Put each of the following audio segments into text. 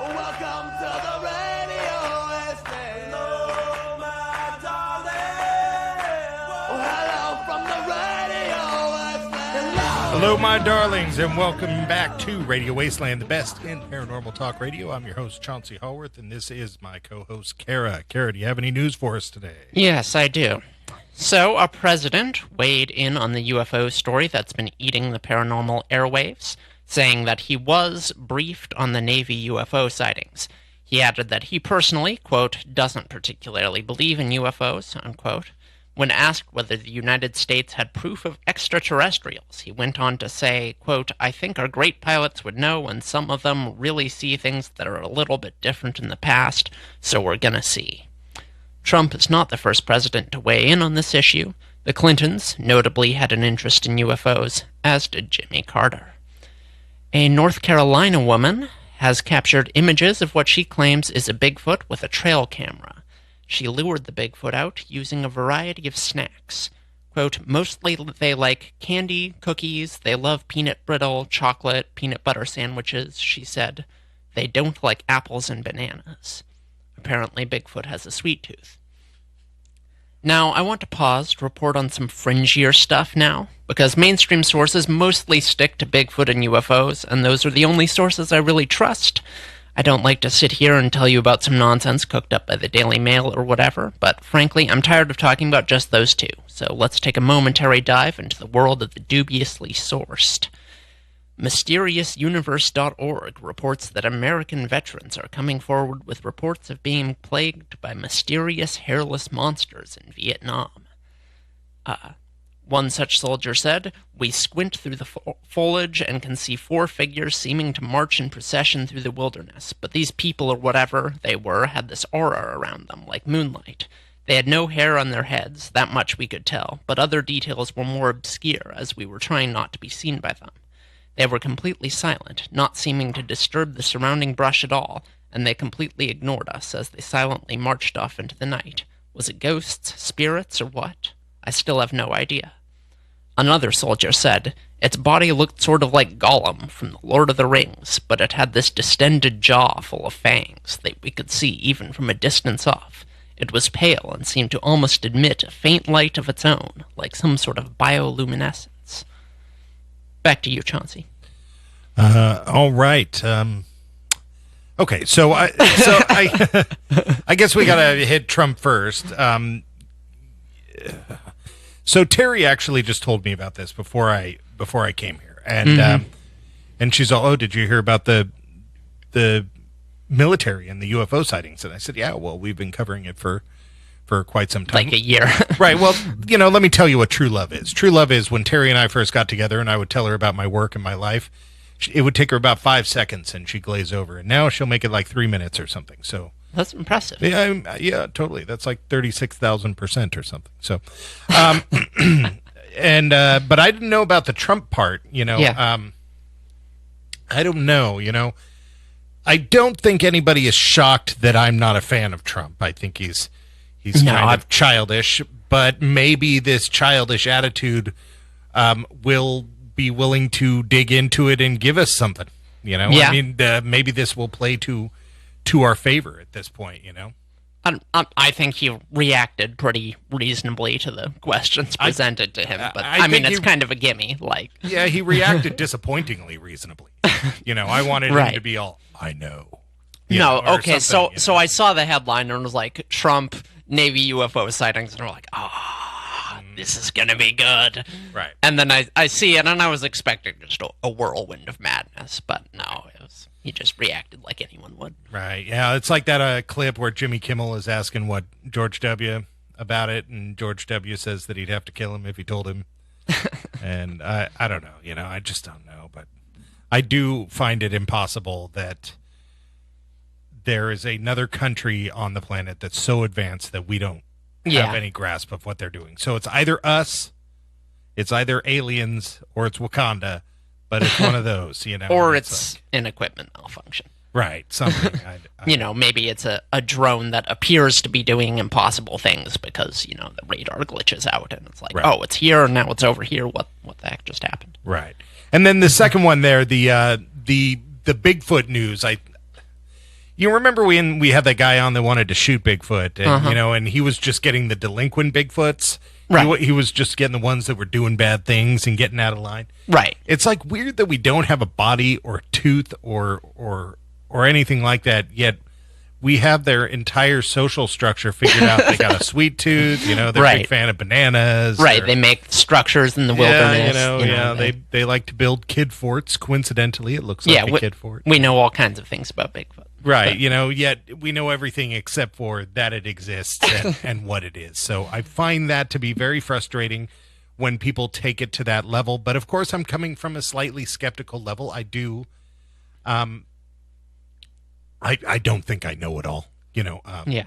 Welcome to the radio Wasteland. Hello, my darling. Hello from the radio Wasteland. Hello, my darlings, and welcome back to Radio Wasteland, the best in paranormal talk radio. I'm your host, Chauncey Hallworth, and this is my co-host, Kara. Kara, do you have any news for us today? Yes, I do. So, a president weighed in on the UFO story that's been eating the paranormal airwaves, saying that he was briefed on the Navy UFO sightings. He added that he personally, quote, doesn't particularly believe in UFOs, unquote. When asked whether the United States had proof of extraterrestrials, he went on to say, quote, I think our great pilots would know when some of them really see things that are a little bit different in the past, so we're gonna see. Trump is not the first president to weigh in on this issue. The Clintons notably had an interest in UFOs, as did Jimmy Carter. A North Carolina woman has captured images of what she claims is a Bigfoot with a trail camera. She lured the Bigfoot out using a variety of snacks. Quote, mostly they like candy, cookies, they love peanut brittle, chocolate, peanut butter sandwiches, she said. They don't like apples and bananas. Apparently Bigfoot has a sweet tooth. Now, I want to pause to report on some fringier stuff now, because mainstream sources mostly stick to Bigfoot and UFOs, and those are the only sources I really trust. I don't like to sit here and tell you about some nonsense cooked up by the Daily Mail or whatever, but frankly, I'm tired of talking about just those two, so let's take a momentary dive into the world of the dubiously sourced. MysteriousUniverse.org reports that American veterans are coming forward with reports of being plagued by mysterious hairless monsters in Vietnam. One such soldier said, we squint through the foliage and can see 4 figures seeming to march in procession through the wilderness, but these people or whatever they were had this aura around them, like moonlight. They had no hair on their heads, that much we could tell, but other details were more obscure as we were trying not to be seen by them. They were completely silent, not seeming to disturb the surrounding brush at all, and they completely ignored us as they silently marched off into the night. Was it ghosts, spirits, or what? I still have no idea. Another soldier said, its body looked sort of like Gollum from The Lord of the Rings, but it had this distended jaw full of fangs that we could see even from a distance off. It was pale and seemed to almost emit a faint light of its own, like some sort of bioluminescence. Back to you, Chauncey. All right. Okay, so I guess we gotta hit Trump first. So Terry actually just told me about this before I came here, and and she's all, oh, did you hear about the military and the UFO sightings? And I said, yeah, well, we've been covering it for quite some time. Like a year. Right. Well, let me tell you what true love is. True love is when Terry and I first got together and I would tell her about my work and my life, it would take her about 5 seconds and she'd glaze over. And now she'll make it like 3 minutes or something. So that's impressive. Yeah, totally. That's like 36,000% or something. So, and, but I didn't know about the Trump part, Yeah. I don't know, I don't think anybody is shocked that I'm not a fan of Trump. I think he's kind of childish, but maybe this childish attitude will be willing to dig into it and give us something, Yeah. I mean, maybe this will play to our favor at this point, I think he reacted pretty reasonably to the questions presented to him, but I mean, it's kind of a gimme. Like, yeah, he reacted disappointingly reasonably. I wanted him to be all, I know. Okay, so I saw the headline and it was like, Trump, Navy UFO sightings, and we're like, this is going to be good. Right. And then I see it, and I was expecting just a whirlwind of madness, but no, he just reacted like anyone would. Right, yeah, it's like that clip where Jimmy Kimmel is asking what George W. about it, and George W. says that he'd have to kill him if he told him. And I don't know, I just don't know, but I do find it impossible that there is another country on the planet that's so advanced that we don't have any grasp of what they're doing. So it's either us, it's either aliens, or it's Wakanda, but it's one of those, Or it's like an equipment malfunction. Right, something. Maybe it's a drone that appears to be doing impossible things because, the radar glitches out and it's like, oh, it's here and now it's over here. What the heck just happened? Right. And then the second one there, the Bigfoot news, You remember when we had that guy on that wanted to shoot Bigfoot, and Uh-huh. and he was just getting the delinquent Bigfoots. Right. He was just getting the ones that were doing bad things and getting out of line. Right. It's like weird that we don't have a body or a tooth or anything like that, yet we have their entire social structure figured out. They got a sweet tooth, they're a Right. big fan of bananas. Right. They make structures in the wilderness. They like to build kid forts. Coincidentally, it looks like Yeah, a kid fort. we know all kinds of things about Bigfoot. Right, yet we know everything except for that it exists and what it is. So I find that to be very frustrating when people take it to that level. But of course, I'm coming from a slightly skeptical level. I do. I don't think I know it all. Yeah.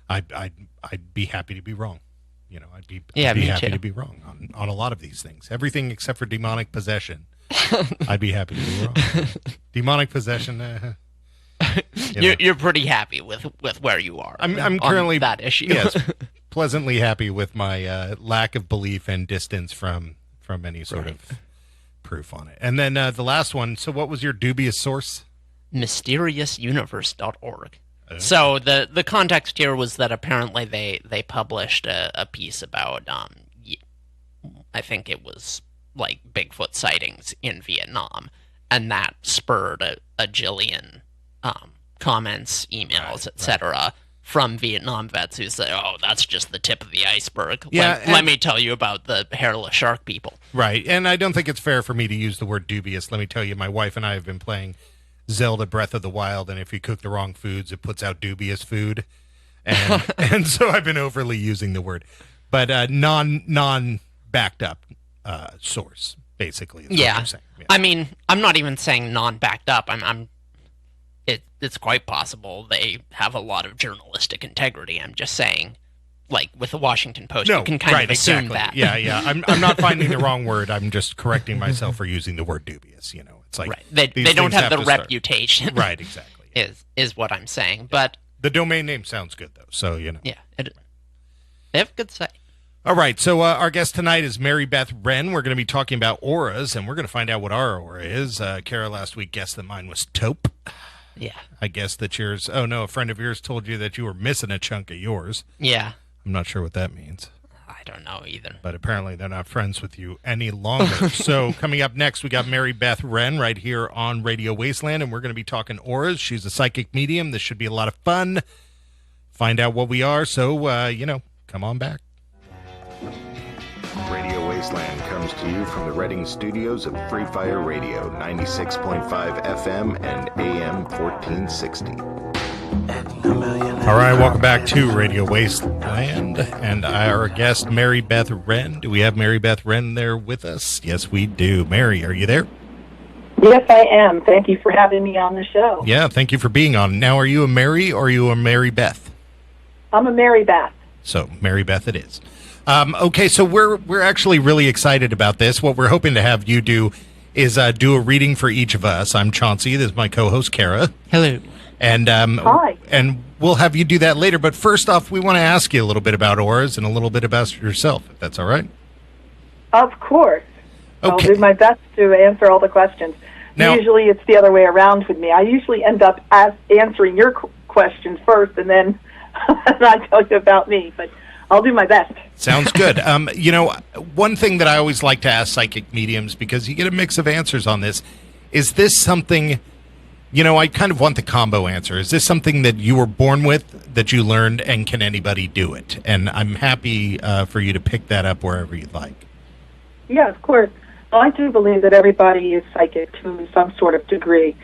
I'd be happy to be wrong. I'd be Me happy too. to be wrong on a lot of these things. Everything except for demonic possession. I'd be happy to be wrong. Demonic possession. You're pretty happy with where you are. I'm on currently that issue. Yes, pleasantly happy with my lack of belief and distance from any sort of proof on it. And then the last one. So, what was your dubious source? MysteriousUniverse.org. So the context here was that apparently they published a piece about I think it was like Bigfoot sightings in Vietnam, and that spurred a jillion comments, emails, etc. from Vietnam vets who say, "Oh, that's just the tip of the iceberg. Yeah, let me tell you about the hairless shark people." Right, and I don't think it's fair for me to use the word dubious. Let me tell you, my wife and I have been playing Zelda Breath of the Wild, and if you cook the wrong foods, it puts out dubious food, and and so I've been overly using the word, but non backed up source basically. Is what Yeah. you're saying. Yeah. I mean, I'm not even saying non-backed up. It's quite possible they have a lot of journalistic integrity. I'm just saying, like with the Washington Post, you can kind of assume that. Yeah. I'm not finding the wrong word. I'm just correcting myself for using the word dubious. It's like Right. They these don't things have the to start. reputation. Right, exactly. Yeah. Is what I'm saying. But The domain name sounds good though. So yeah, they have a good site. All right, so our guest tonight is Mary Beth Wrenn. We're going to be talking about auras, and we're going to find out what our aura is. Kara last week guessed that mine was taupe. Yeah. I guess that yours... Oh, no, a friend of yours told you that you were missing a chunk of yours. Yeah. I'm not sure what that means, I don't know either. but apparently they're not friends with you any longer. So coming up next, we got Mary Beth Wrenn right here on Radio Wasteland, and we're going to be talking auras. She's a psychic medium. This should be a lot of fun. Find out what we are, so, come on back. Radio Wasteland comes to you from the Reading studios of Free Fire Radio, 96.5 FM and AM 1460. All right, welcome back to Radio Wasteland, and our guest, Mary Beth Wrenn. Do we have Mary Beth Wrenn there with us? Yes, we do. Mary, are you there? Yes, I am. Thank you for having me on the show. Yeah, thank you for being on. Now, are you a Mary or are you a Mary Beth? I'm a Mary Beth. So, Mary Beth it is. Okay, so we're actually really excited about this. What we're hoping to have you do is do a reading for each of us. I'm Chauncey. This is my co-host, Kara. Hello. And Hi. And we'll have you do that later. But first off, we want to ask you a little bit about auras and a little bit about yourself, if that's all right. Of course. I'll Okay. do my best to answer all the questions. Now- Usually it's the other way around with me. I usually end up answering your questions first, and then I tell you about me. But I'll do my best. Sounds good. One thing that I always like to ask psychic mediums, because you get a mix of answers on this, is this something, I kind of want the combo answer. Is this something that you were born with, that you learned, and can anybody do it? And I'm happy for you to pick that up wherever you'd like. Yeah, of course. Well, I do believe that everybody is psychic to some sort of degree.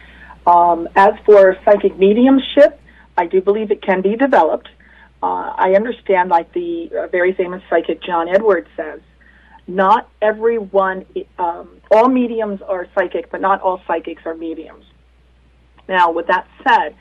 As for psychic mediumship, I do believe it can be developed. I understand, like the very famous psychic John Edwards says, not everyone, all mediums are psychic, but not all psychics are mediums. Now, with that said,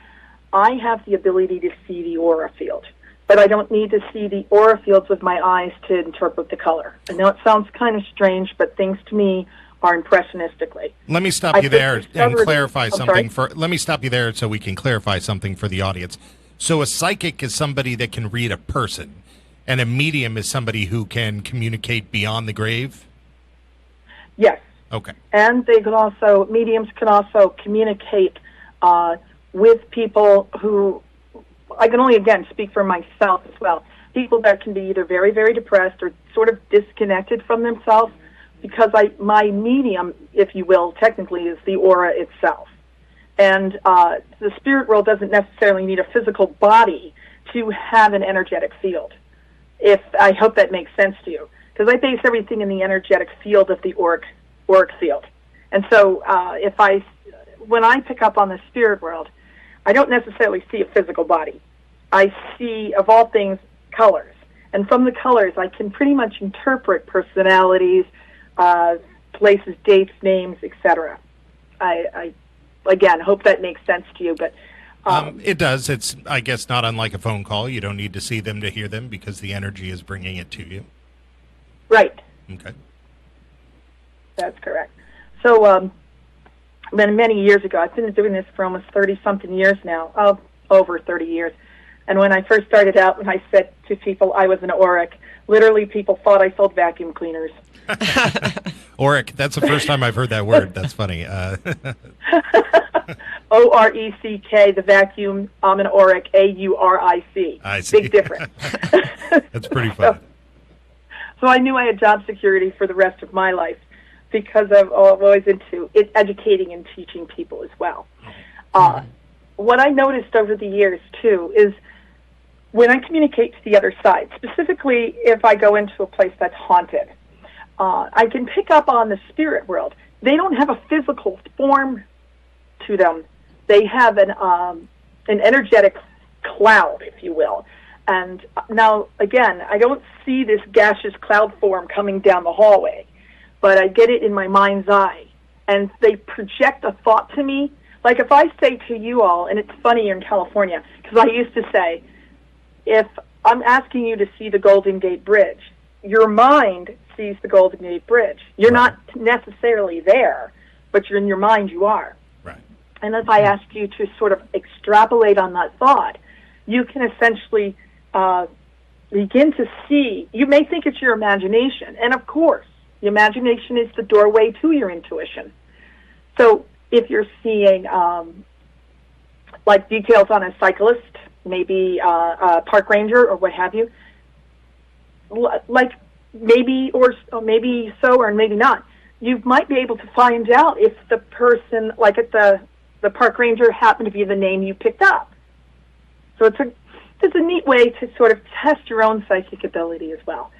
I have the ability to see the aura field, but I don't need to see the aura fields with my eyes to interpret the color. I know it sounds kind of strange, but things to me are impressionistically. Let me stop you there and clarify something. Let me stop you there so we can clarify something for the audience. So a psychic is somebody that can read a person, and a medium is somebody who can communicate beyond the grave? Yes. Okay. And they can also, mediums can also communicate with people who, I can only, again, speak for myself as well, people that can be either very, very depressed or sort of disconnected from themselves, because my medium, if you will, technically is the aura itself. And the spirit world doesn't necessarily need a physical body to have an energetic field. I hope that makes sense to you, because I base everything in the energetic field of the auric field. And so when I pick up on the spirit world, I don't necessarily see a physical body. I see, of all things, colors. And from the colors, I can pretty much interpret personalities, places, dates, names, etc. I again, hope that makes sense to you. But it does. It's, I guess, not unlike a phone call. You don't need to see them to hear them because the energy is bringing it to you. Right. Okay. That's correct. So many years ago, I've been doing this for almost 30-something years now, over 30 years. And when I first started out, when I said to people I was an auric, literally people thought I sold vacuum cleaners. Auric, that's the first time I've heard that word. That's funny. O-R-E-C-K, the vacuum. I'm an auric, A-U-R-I-C. I see. Big difference. That's pretty funny. So I knew I had job security for the rest of my life because I'm always into educating and teaching people as well. What I noticed over the years, too, is when I communicate to the other side, specifically if I go into a place that's haunted, I can pick up on the spirit world. They don't have a physical form to them. They have an energetic cloud, if you will. And now, again, I don't see this gaseous cloud form coming down the hallway, but I get it in my mind's eye. And they project a thought to me. Like if I say to you all, and it's funny in California, because I used to say, if I'm asking you to see the Golden Gate Bridge, your mind sees the Golden Gate Bridge. You're not necessarily there, but you're in your mind, you are. Right. And if I ask you to sort of extrapolate on that thought, you can essentially begin to see, you may think it's your imagination, and of course, the imagination is the doorway to your intuition. So if you're seeing like details on a cyclist, maybe a park ranger or what have you, like maybe or maybe so or maybe not, you might be able to find out if the person, like at the park ranger, happened to be the name you picked up. So it's a neat way to sort of test your own psychic ability as well.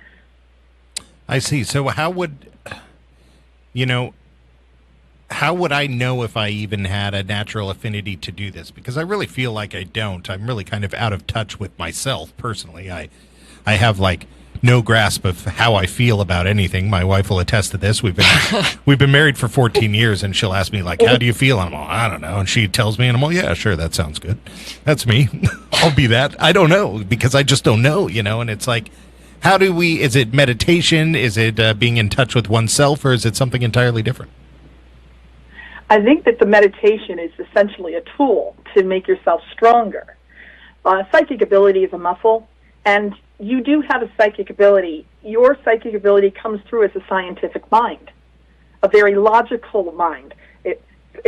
I see. So how would I know if I even had a natural affinity to do this? Because I really feel like I don't. I'm really kind of out of touch with myself personally. I have like no grasp of how I feel about anything. My wife will attest to this. We've been married for 14 years, and she'll ask me like, "How do you feel?" And I'm all, "I don't know." And she tells me, and I'm all, "Yeah, sure, that sounds good. That's me. I'll be that." I don't know because I just don't know, And it's like, how do we? Is it meditation? Is it being in touch with oneself, or is it something entirely different? I think that the meditation is essentially a tool to make yourself stronger. Psychic ability is a muscle, and you do have a psychic ability. Your psychic ability comes through as a scientific mind, a very logical mind. It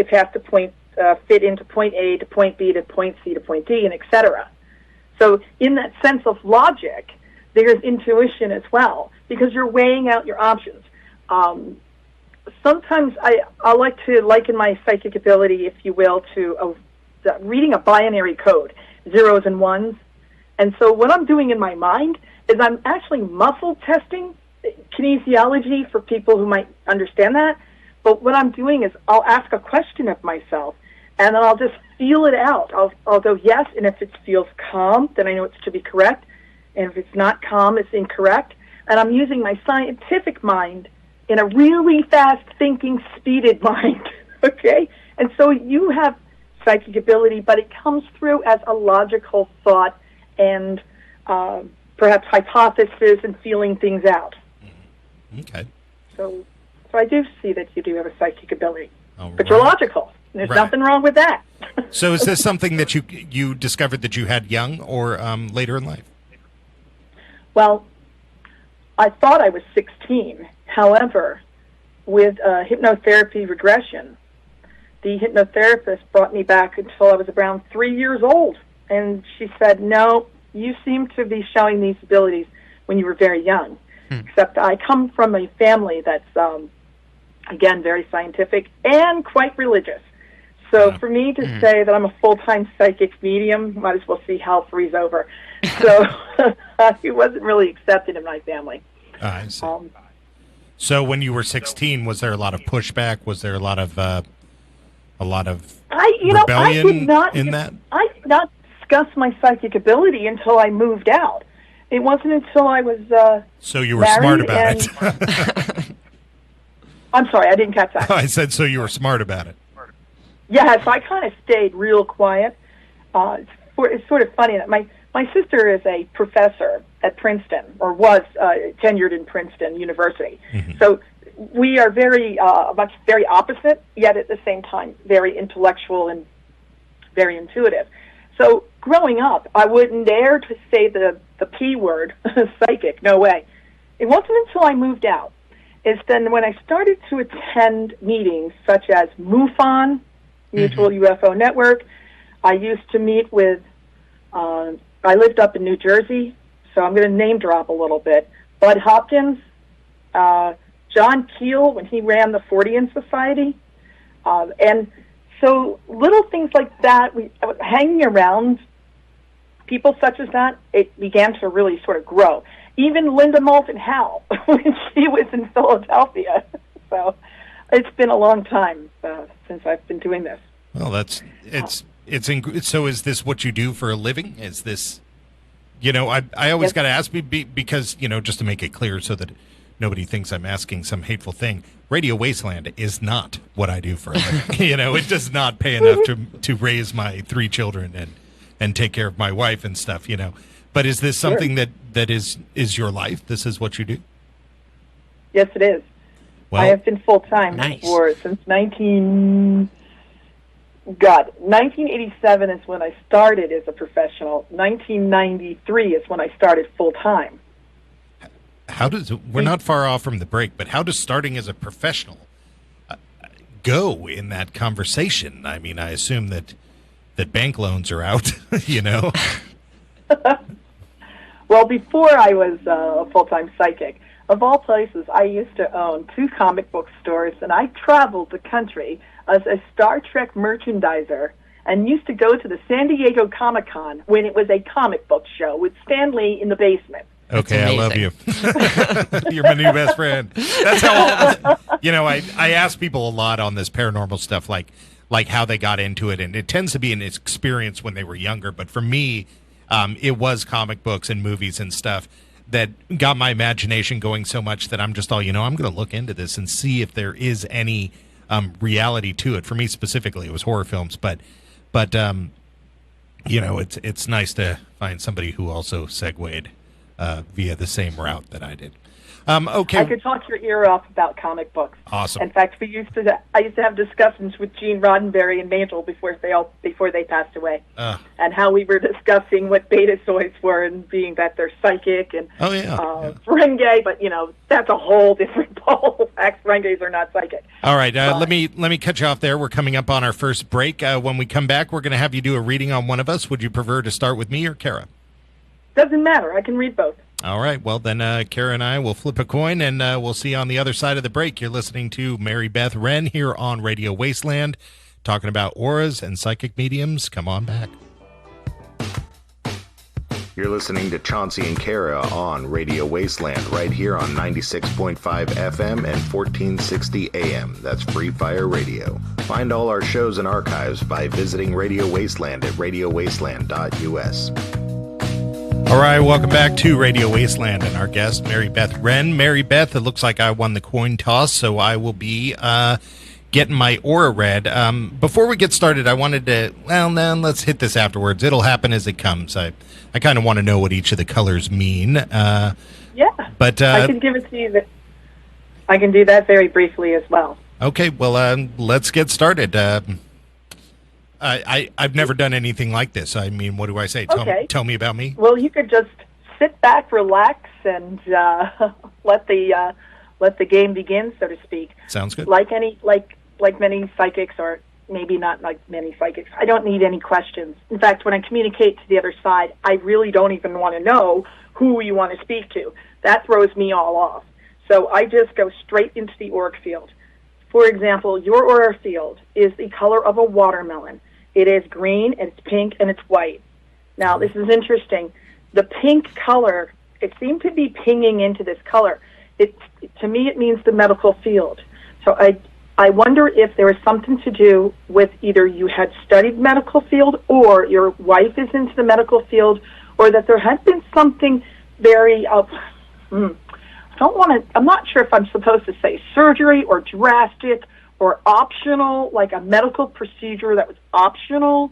has to fit into point A to point B to point C to point D, and etc. So in that sense of logic, there's intuition as well, because you're weighing out your options. Sometimes I like to liken my psychic ability, if you will, to reading a binary code, zeros and ones. And so what I'm doing in my mind is I'm actually muscle testing kinesiology for people who might understand that. But what I'm doing is I'll ask a question of myself, and then I'll just feel it out. I'll go yes, and if it feels calm, then I know it's to be correct. And if it's not calm, it's incorrect. And I'm using my scientific mind in a really fast-thinking, speeded mind, okay? And so you have psychic ability, but it comes through as a logical thought and perhaps hypothesis and feeling things out. Okay. So I do see that you do have a psychic ability. All but you're logical. There's nothing wrong with that. So is this something that you discovered that you had young or later in life? Well, I thought I was 16. However, with hypnotherapy regression, the hypnotherapist brought me back until I was around 3 years old. And she said, no, you seem to be showing these abilities when you were very young. Except I come from a family that's, again, very scientific and quite religious. So for me to say that I'm a full-time psychic medium, might as well see hell freeze over. So it wasn't really accepted in my family. I see. So when you were 16, was there a lot of pushback? Was there a lot of rebellion in that? I did not discuss my psychic ability until I moved out. It wasn't until I was so you were smart about it. I'm sorry, I didn't catch that. I said so you were smart about it. Yes, I kind of stayed real quiet. It's sort of funny that my sister is a professor at Princeton, or was tenured in Princeton University. Mm-hmm. So we are very opposite, yet at the same time very intellectual and very intuitive. So growing up, I wouldn't dare to say the P word, psychic, no way. It wasn't until I moved out. It's then when I started to attend meetings such as MUFON, Mutual UFO Network. I used to meet with, I lived up in New Jersey, so I'm going to name drop a little bit. Bud Hopkins, John Keel, when he ran the Fortean Society. And so little things like that, hanging around people such as that, it began to really sort of grow. Even Linda Moulton Howe, when she was in Philadelphia. So it's been a long time since I've been doing this. Well, so is this what you do for a living? Is this, I always got to ask because, just to make it clear so that nobody thinks I'm asking some hateful thing. Radio Wasteland is not what I do for a living. It does not pay enough to raise my 3 children and take care of my wife and stuff, But is this something that is your life? This is what you do? Yes, it is. Well, I have been full-time since 1987 is when I started as a professional. 1993 is when I started full-time. We're not far off from the break, but how does starting as a professional go in that conversation? I mean, I assume that bank loans are out, Well, before I was a full-time psychic, of all places, I used to own 2 comic book stores, and I traveled the country as a Star Trek merchandiser and used to go to the San Diego Comic-Con when it was a comic book show with Stan Lee in the basement. Okay, I love you. You're my new best friend. That's how all of it, I ask people a lot on this paranormal stuff, like how they got into it, and it tends to be an experience when they were younger. But for me, it was comic books and movies and stuff that got my imagination going so much that I'm just all, I'm going to look into this and see if there is any reality to it. For me specifically, it was horror films, but it's nice to find somebody who also segued via the same route that I did. Okay. I could talk your ear off about comic books. Awesome. In fact, I used to have discussions with Gene Roddenberry and Mantle before they passed away, and how we were discussing what betazoids were and being that they're psychic and Ferengi, but that's a whole different ball. Ferengi's are not psychic. All right, let me cut you off there. We're coming up on our first break. When we come back, we're going to have you do a reading on one of us. Would you prefer to start with me or Kara? Doesn't matter. I can read both. All right. Well, then Kara and I will flip a coin, and we'll see you on the other side of the break. You're listening to Mary Beth Wrenn here on Radio Wasteland, talking about auras and psychic mediums. Come on back. You're listening to Chauncey and Kara on Radio Wasteland right here on 96.5 FM and 1460 AM. That's Free Fire Radio. Find all our shows and archives by visiting Radio Wasteland at radiowasteland.us. All right, welcome back to Radio Wasteland and our guest, Mary Beth Wrenn. Mary Beth, it looks like I won the coin toss, so I will be getting my aura read. Before we get started, I wanted to, let's hit this afterwards. It'll happen as it comes. I kind of want to know what each of the colors mean. But I can give it to you. I can do that very briefly as well. Okay, well, let's get started. I've never done anything like this. I mean, what do I say? Tell me about me. Well, you could just sit back, relax, and let the game begin, so to speak. Sounds good. Like many psychics or maybe not like many psychics. I don't need any questions. In fact, when I communicate to the other side, I really don't even want to know who you want to speak to. That throws me all off. So I just go straight into the auric field. For example, your aura field is the color of a watermelon. It is green, and it's pink, and it's white. Now, this is interesting. The pink color, it seemed to be pinging into this color. To me, it means the medical field. So I wonder if there is something to do with either you had studied medical field or your wife is into the medical field, or that there has been something very, I'm not sure if I'm supposed to say surgery or drastic or optional, like a medical procedure that was optional,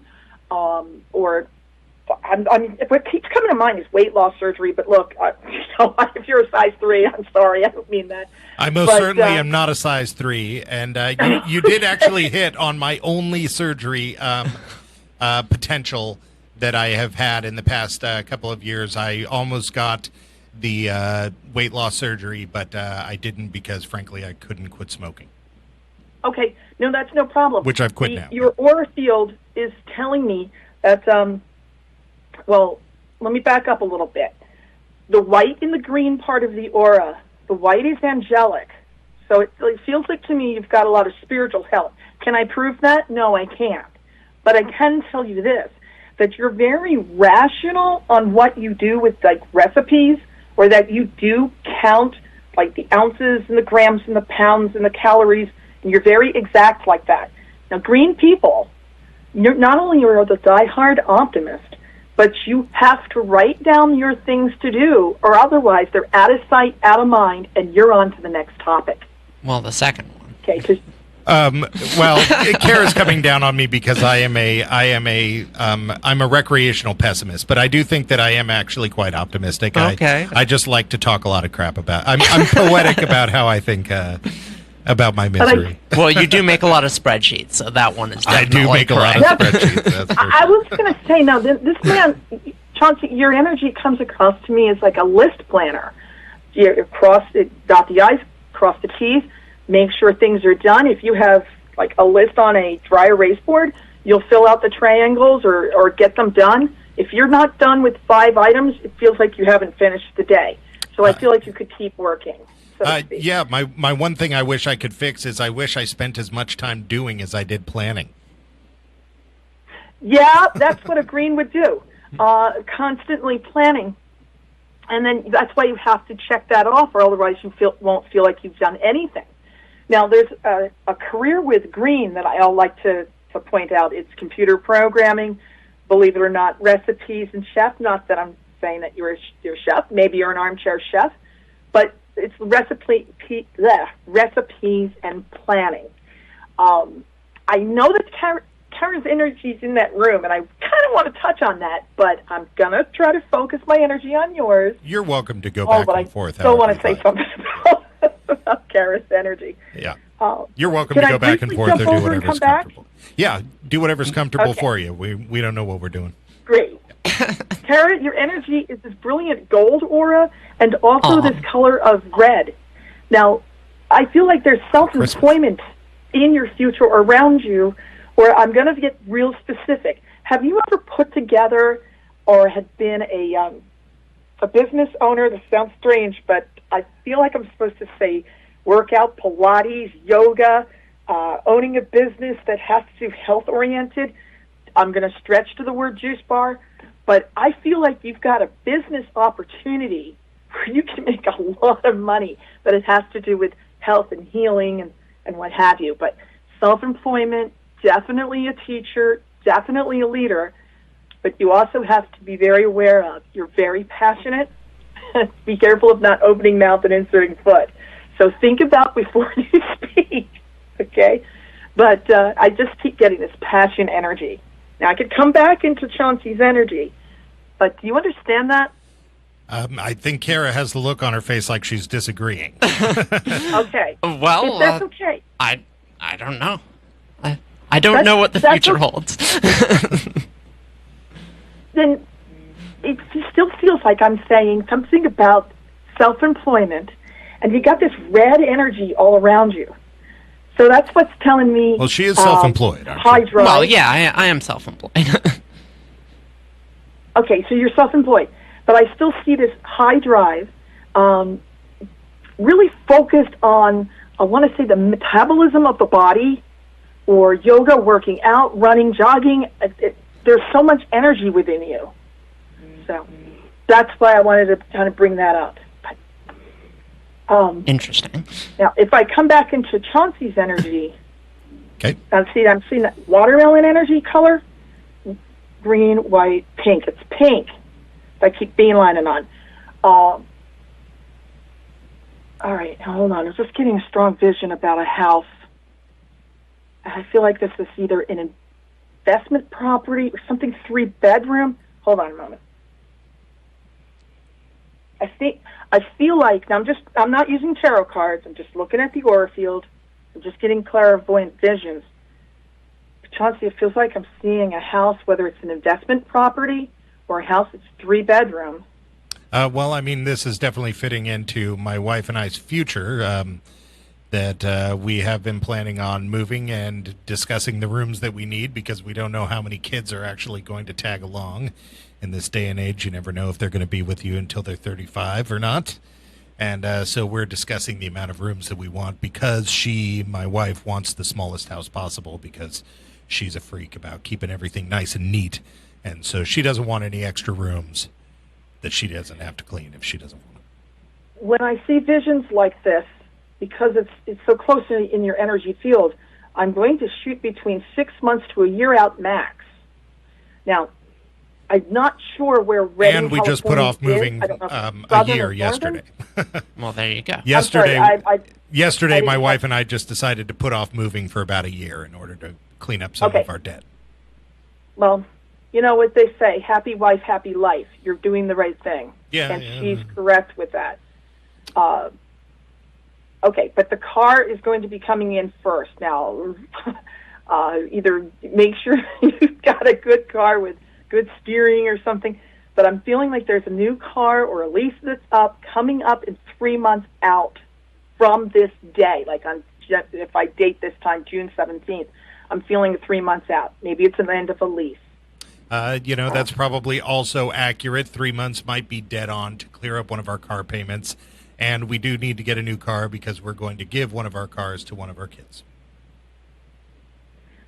or what keeps coming to mind is weight loss surgery. But look, if you're a size 3, I'm sorry, I don't mean that. I most certainly am not a size 3, and you did actually hit on my only surgery potential that I have had in the past couple of years. I almost got the weight loss surgery, but I didn't because, frankly, I couldn't quit smoking. Okay, no, that's no problem. Which I've quit now. Your aura field is telling me that, well, let me back up a little bit. The white and the green part of the aura, the white is angelic. So it feels like to me you've got a lot of spiritual help. Can I prove that? No, I can't. But I can tell you this, that you're very rational on what you do with, like, recipes, or that you do count, like, the ounces and the grams and the pounds and the calories, and you're very exact like that. Now, green people, not only are the diehard optimist, but you have to write down your things to do, or otherwise they're out of sight, out of mind, and you're on to the next topic. Well, the second one. Okay. Well, Kara's coming down on me because I'm a recreational pessimist, but I do think that I am actually quite optimistic. Okay. I just like to talk a lot of crap about. I'm poetic about how I think about my misery. Well, you do make a lot of spreadsheets, so that one is definitely I do make correct. a lot of spreadsheets. That's for I was going to say, now, this man, Chauncey, your energy comes across to me as like a list planner. You dot the I's, cross the T's, make sure things are done. If you have like a list on a dry erase board, you'll fill out the triangles or get them done. If you're not done with 5 items, it feels like you haven't finished the day. So I feel like you could keep working. Yeah, my one thing I wish I could fix is I wish I spent as much time doing as I did planning. Yeah, that's what a green would do. Constantly planning. And then that's why you have to check that off, or otherwise you won't feel like you've done anything. Now, there's a career with green that I like to point out. It's computer programming, believe it or not, recipes and chef. Not that I'm saying that you're a chef. Maybe you're an armchair chef. But it's recipes and planning. I know that Kara's energy is in that room, and I kind of want to touch on that, but I'm going to try to focus my energy on yours. You're welcome to go back and forth. I still want to say something about Kara's energy. Yeah. You're welcome to go back and forth or do whatever's comfortable. Yeah, do whatever's comfortable for you. We don't know what we're doing. Great. Kara, your energy is this brilliant gold aura and also this color of red. Now, I feel like there's self-employment in your future or around you, where I'm going to get real specific. Have you ever put together or had been a business owner? This sounds strange, but I feel like I'm supposed to say workout, Pilates, yoga, owning a business that has to be health-oriented. I'm going to stretch to the word juice bar, but I feel like you've got a business opportunity where you can make a lot of money, but it has to do with health and healing and what have you. But self-employment, definitely a teacher, definitely a leader, but you also have to be very aware of you're very passionate. Be careful of not opening mouth and inserting foot. So think about before you speak, okay? But I just keep getting this passion energy. Now, I could come back into Chauncey's energy, but do you understand that? I think Kara has the look on her face like she's disagreeing. Okay. Well, if that's okay. I don't know. I don't know what the future holds. Then it still feels like I'm saying something about self-employment, and you got this red energy all around you. So that's what's telling me. Well, she is self-employed, aren't high she? drive. Well, yeah, I am self-employed. Okay, so you're self-employed, but I still see this high drive, really focused on, I want to say, the metabolism of the body, or yoga, working out, running, jogging. There's so much energy within you. So that's why I wanted to kind of bring that up. Interesting. Now, if I come back into Chauncey's energy, Okay. I'm seeing that watermelon energy color. Green, white, pink. It's pink. I keep beelining on. All right, now hold on. I'm just getting a strong vision about a house. I feel like this is either an investment property or something 3-bedroom. Hold on a moment. I feel like, now I'm not using tarot cards. I'm just looking at the aura field. I'm just getting clairvoyant visions. Chauncey, it feels like I'm seeing a house, whether it's an investment property or a house that's 3-bedroom. Well, I mean, this is definitely fitting into my wife and I's future, that we have been planning on moving and discussing the rooms that we need, because we don't know how many kids are actually going to tag along. In this day and age, you never know if they're going to be with you until they're 35 or not. And so we're discussing the amount of rooms that we want, because my wife, wants the smallest house possible, because she's a freak about keeping everything nice and neat. And so she doesn't want any extra rooms that she doesn't have to clean if she doesn't want it. When I see visions like this, because it's so close in your energy field, I'm going to shoot between 6 months to a year out max. Now, I'm not sure where Redding, and we just put off moving a year yesterday. Well, there you go. Yesterday, my wife and I just decided to put off moving for about a year in order to clean up some of our debt. Well, you know what they say, happy wife, happy life. You're doing the right thing. Yeah. And she's correct with that. Okay, but the car is going to be coming in first. Now, either make sure you've got a good car with good steering or something, but I'm feeling like there's a new car or a lease that's coming up in 3 months out from this day. Like if I date this time, June 17th, I'm feeling 3 months out. Maybe it's an end of a lease. That's probably also accurate. 3 months might be dead on to clear up one of our car payments. And we do need to get a new car, because we're going to give one of our cars to one of our kids.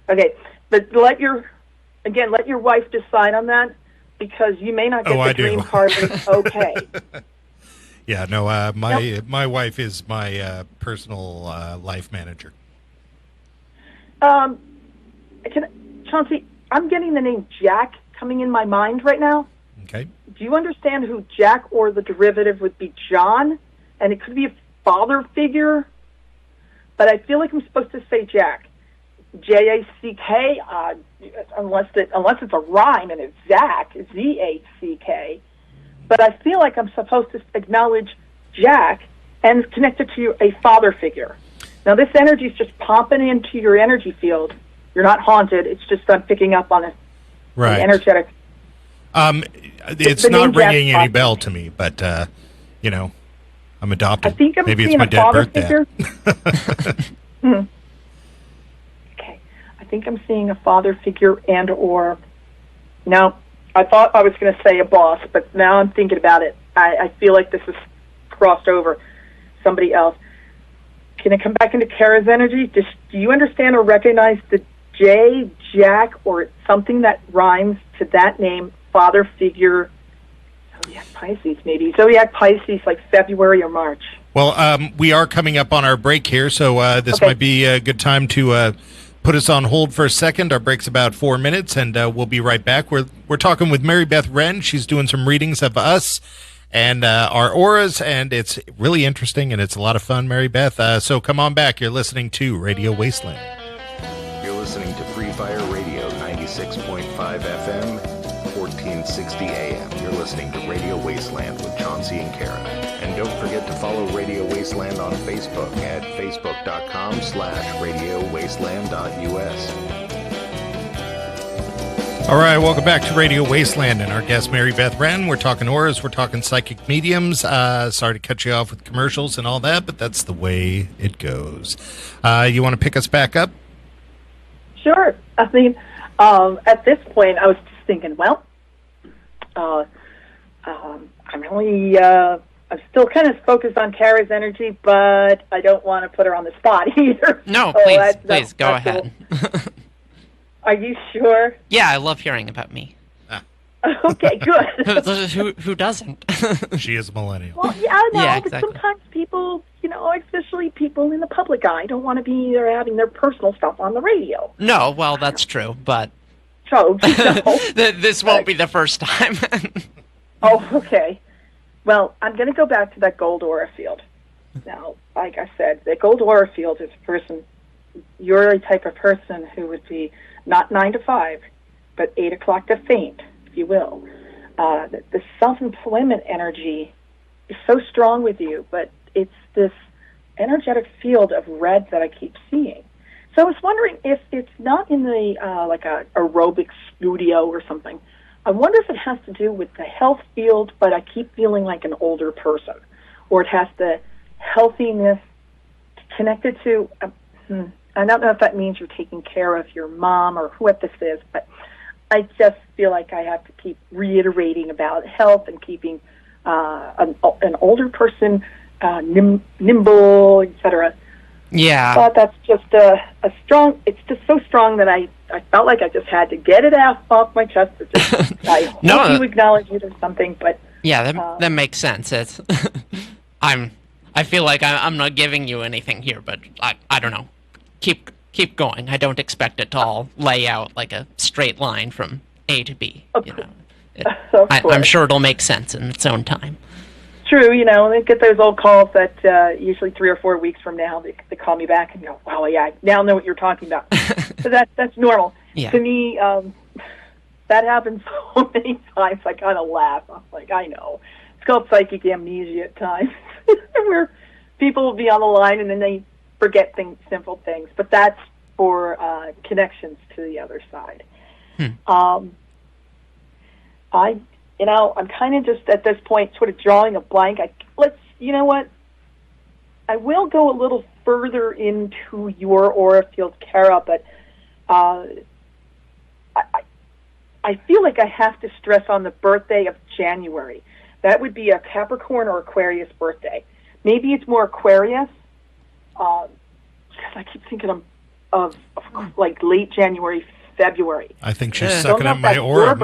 Okay, but let your wife decide on that, because you may not get the dream car, but it's okay. Yeah, no, my wife is my personal life manager. Chauncey, I'm getting the name Jack coming in my mind right now. Okay. Do you understand who Jack, or the derivative would be John? And it could be a father figure, but I feel like I'm supposed to say Jack. J-A-C-K, unless it's a rhyme and it's Zach, Z-A-C-K. But I feel like I'm supposed to acknowledge Jack and connect it to a father figure. Now, this energy is just popping into your energy field. You're not haunted. It's just I'm picking up on it. Right. Energetic. It's not ringing any bell to me, but, I'm adopted. I think I'm Maybe seeing it's my a dead father birthday. figure. Okay. I think I'm seeing a father figure and or... No, I thought I was going to say a boss, but now I'm thinking about it. I feel like this is crossed over. Somebody else. Can it come back into Kara's energy? Do you understand or recognize the J, Jack, or something that rhymes to that name, father figure? Zodiac Pisces, maybe. Zodiac Pisces, like February or March. Well, we are coming up on our break here, so this might be a good time to put us on hold for a second. Our break's about 4 minutes, and we'll be right back. We're talking with Mary Beth Wrenn. She's doing some readings of us and our auras, and it's really interesting, and it's a lot of fun, Mary Beth. So come on back. You're listening to Radio Wasteland. You're listening to Free Fire Radio, 96.5 FM, 1460 AM. You're listening to Radio Wasteland with Chauncey and Kara. And don't forget to follow Radio Wasteland on Facebook at facebook.com/radiowasteland.us. All right, welcome back to Radio Wasteland and our guest, Mary Beth Wrenn. We're talking auras, we're talking psychic mediums. Sorry to cut you off with commercials and all that, but that's the way it goes. You want to pick us back up? Sure. I mean, at this point, I was just thinking, well, I'm really, I'm still kind of focused on Kara's energy, but I don't want to put her on the spot either. No, So please, go ahead. Are you sure? Yeah, I love hearing about me. Okay, good. Who doesn't? She is a millennial. Well, yeah, no, Yeah, but exactly. sometimes people, especially people in the public eye, don't want to be there having their personal stuff on the radio. No, well, that's true, but So, this won't be the first time. Oh, okay. Well, I'm going to go back to that gold aura field. Now, like I said, the gold aura field is a person, you're a type of person who would be not 9 to 5, but 8 o'clock to faint, if you will. The self-employment energy is so strong with you, but it's this energetic field of red that I keep seeing. So I was wondering if it's not in the, like a aerobic studio or something. I wonder if it has to do with the health field, but I keep feeling like an older person. Or it has the healthiness connected to, I don't know if that means you're taking care of your mom or whoever this is, but I just feel like I have to keep reiterating about health and keeping an older person nimble, etc. Yeah. I thought that's just a strong, it's just so strong that I felt like I just had to get it off my chest. I hope you acknowledge it or something, but... Yeah, that makes sense. It's I feel like I'm not giving you anything here, but I don't know. Keep going. I don't expect it to all lay out like a straight line from A to B. You know, I'm sure it'll make sense in its own time. True, they get those old calls that usually 3 or 4 weeks from now they call me back and go, "Wow, yeah, I now know what you're talking about." So that's normal. Yeah. To me, that happens so many times. I kind of laugh. I'm like, I know. It's called psychic amnesia at times, where people will be on the line and then they forget simple things. But that's for connections to the other side. I'm kind of just at this point sort of drawing a blank. You know what? I will go a little further into your aura field, Kara, but I feel like I have to stress on the birthday of January. That would be a Capricorn or Aquarius birthday. Maybe it's more Aquarius, because I keep thinking of like late January, February. I think she's sucking up my aura.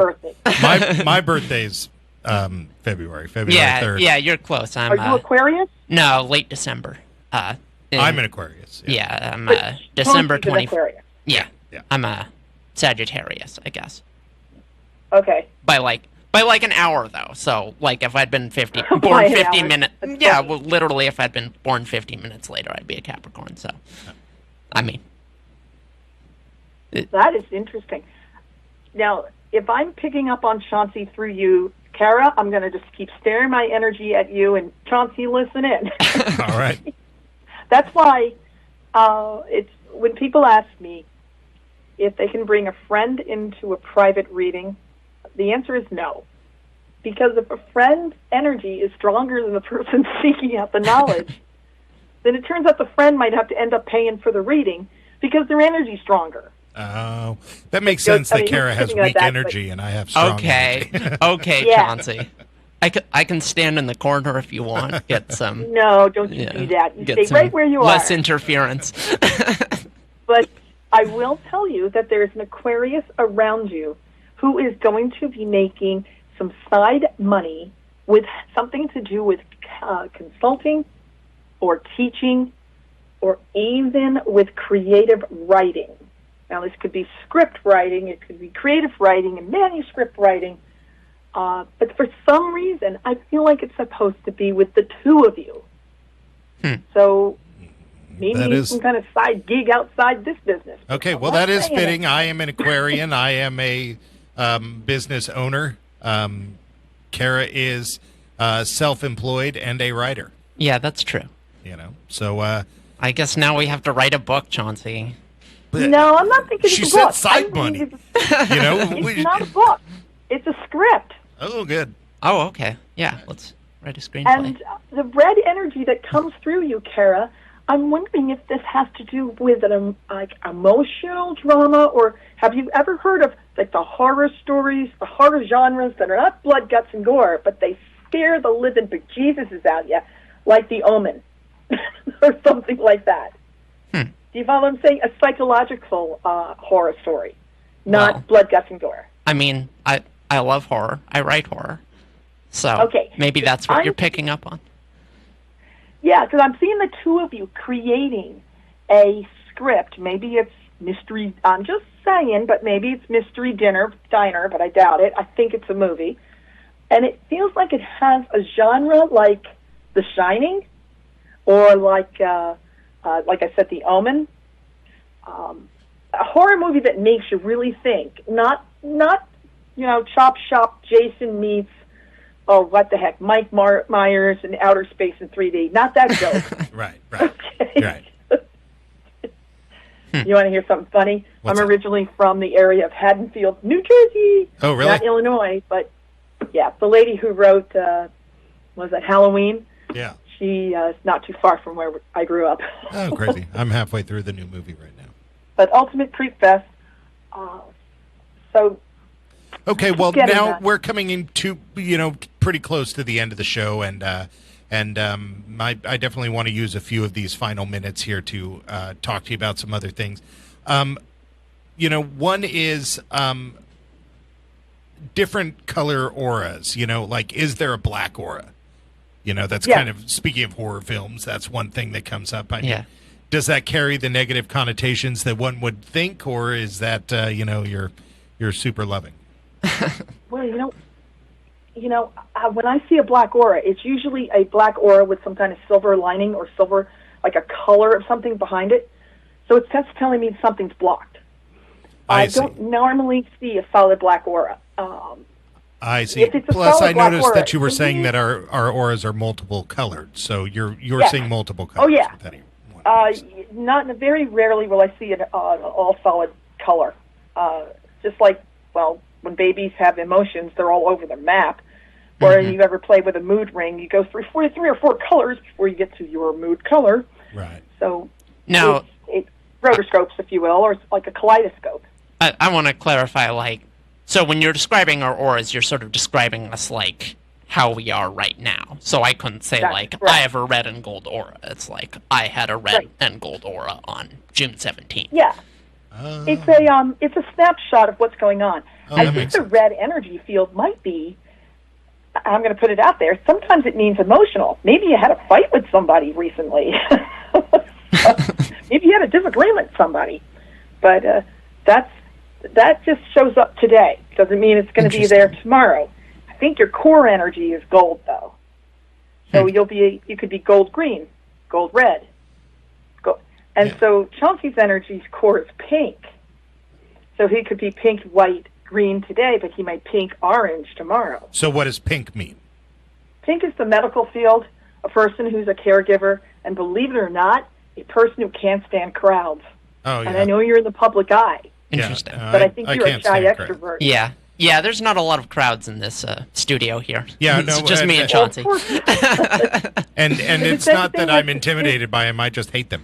My birthday's February 3rd. Yeah, you're close. Are you Aquarius? No, late December. I'm an Aquarius. Yeah, I'm December 24th. Yeah, Yeah. I'm a Sagittarius, I guess. Okay. By like an hour though. So like if I'd been born By an 50 hour. minutes. That's Yeah, funny. well, literally if I'd been born 50 minutes later, I'd be a Capricorn. So, I mean. That is interesting. Now, if I'm picking up on Chauncey through you, Kara, I'm going to just keep staring my energy at you, and Chauncey, listen in. All right. That's why it's when people ask me if they can bring a friend into a private reading, the answer is no. Because if a friend's energy is stronger than the person seeking out the knowledge, then it turns out the friend might have to end up paying for the reading because their energy's stronger. Oh, that makes sense that Kara has weak energy and I have strong energy. Okay, Yeah. Chauncey. I can stand in the corner if you want. Get some. No, don't you do that. You stay right where you are. Less interference. But I will tell you that there's an Aquarius around you who is going to be making some side money with something to do with consulting or teaching or even with creative writing. Now, this could be script writing, it could be creative writing and manuscript writing, but for some reason, I feel like it's supposed to be with the two of you. So maybe some kind of side gig outside this business. Okay, well, that is fitting. I am an Aquarian. I am a business owner. Kara is self-employed and a writer. Yeah, that's true. So I guess now we have to write a book, Chauncey. No, I'm not thinking She it's a book. said side money. You know, It's not a book. It's a script. Oh, good. Oh, okay. Yeah, let's write a screenplay. And the red energy that comes through you, Kara, I'm wondering if this has to do with an like emotional drama, or have you ever heard of like the horror stories, the horror genres that are not blood, guts, and gore, but they scare the living bejesuses out of you, like The Omen, or something like that. Do you follow what I'm saying? A psychological horror story, not blood, guts, and gore. I mean, I love horror. I write horror. So Okay. maybe that's what you're picking up on. Yeah, because I'm seeing the two of you creating a script. Maybe it's mystery. I'm just saying, but maybe it's mystery diner, but I doubt it. I think it's a movie. And it feels like it has a genre like The Shining, or like I said, The Omen. A horror movie that makes you really think. Not Chop Shop Jason meets, oh, what the heck, Mike Myers in outer space in 3D. Not that joke. Right. Okay. Right. You want to hear something funny? What's I'm that? originally from the area of Haddonfield, New Jersey. Oh, really? Not Illinois, but yeah, the lady who wrote, was it Halloween? Yeah. She is not too far from where I grew up. Oh, crazy. I'm halfway through the new movie right now. But Ultimate Creep Fest, so... Okay, well, Getting now that. we're coming into, pretty close to the end of the show, and I definitely want to use a few of these final minutes here to talk to you about some other things. One is different color auras, like, is there a black aura? That's Yeah. kind of, speaking of horror films, that's one thing that comes up. I mean, Yeah. does that carry the negative connotations that one would think, or is that, you're super loving? Well, when I see a black aura, it's usually a black aura with some kind of silver lining or silver, like a color of something behind it. So that's telling me something's blocked. I see. don't normally see a solid black aura. I see. If it's a Plus, solid I black noticed aura, that you were to saying me- that our auras are multiple colored. So you're Yes. seeing multiple colors. Oh, yeah. with any one person. Not very rarely will I see an all solid color. Just like, well, when babies have emotions, they're all over the map. Or you ever play with a mood ring, you go through three or four colors before you get to your mood color. Right. So Now, it's rotoscopes, if you will, or it's like a kaleidoscope. I want to clarify, so when you're describing our auras, you're sort of describing us like how we are right now. So I couldn't say, That's I correct. have a red and gold aura. It's like, I had a red Right. and gold aura on June 17th. Yeah. It's a snapshot of what's going on. Oh, I that think makes the sense. red energy field might be, I'm going to put it out there, sometimes it means emotional. Maybe you had a fight with somebody recently. Maybe you had a disagreement with somebody. But that just shows up today. Doesn't mean it's going to be there tomorrow. I think your core energy is gold, though. So you could be gold green, gold red. And so Chauncey's energy's core is pink. So he could be pink, white, green today, but he might pink orange tomorrow. So what does pink mean? Pink is the medical field, a person who's a caregiver, and believe it or not, a person who can't stand crowds. Oh, yeah. And I know you're in the public eye, Interesting. but I think you're a can't shy stand crowds. extrovert. Yeah, there's not a lot of crowds in this studio here. Yeah, it's no, just me and Well, of Chauncey. course. And it's not that I'm intimidated by them. I just hate them.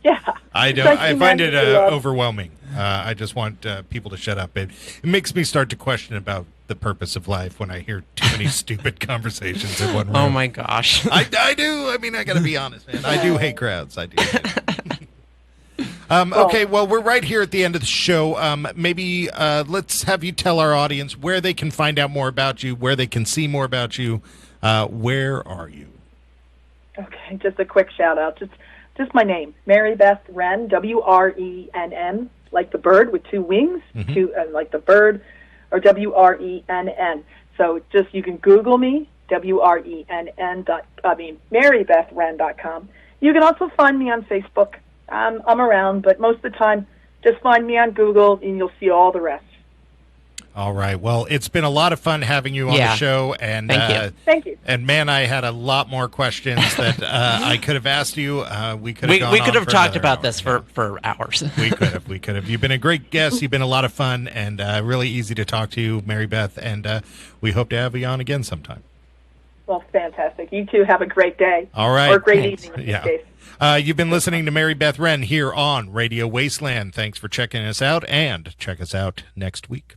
Yeah. I It's don't. like I find it humanity, overwhelming. I just want people to shut up. It makes me start to question about the purpose of life when I hear too many stupid conversations in one room. Oh my gosh. I do. I mean, I got to be honest, man. I do hate crowds. I do. Okay, well, we're right here at the end of the show. Maybe let's have you tell our audience where they can find out more about you, where they can see more about you. Where are you? Okay, just a quick shout out. Just my name, Mary Beth Wrenn, Wrenn, like the bird with two wings, like the bird, or Wrenn. So just you can Google me, MaryBethWrenn.com. You can also find me on Facebook. I'm around, but most of the time, just find me on Google, and you'll see all the rest. All right. Well, it's been a lot of fun having you on the show, and Thank you. And man, I had a lot more questions that I could have asked you. We could have talked about this for hours. We could have. You've been a great guest. You've been a lot of fun and really easy to talk to, Mary Beth. And we hope to have you on again sometime. Well, fantastic. You two have a great day. All right. Or a great evening in this case. You've been listening to Mary Beth Wrenn here on Radio Wasteland. Thanks for checking us out, and check us out next week.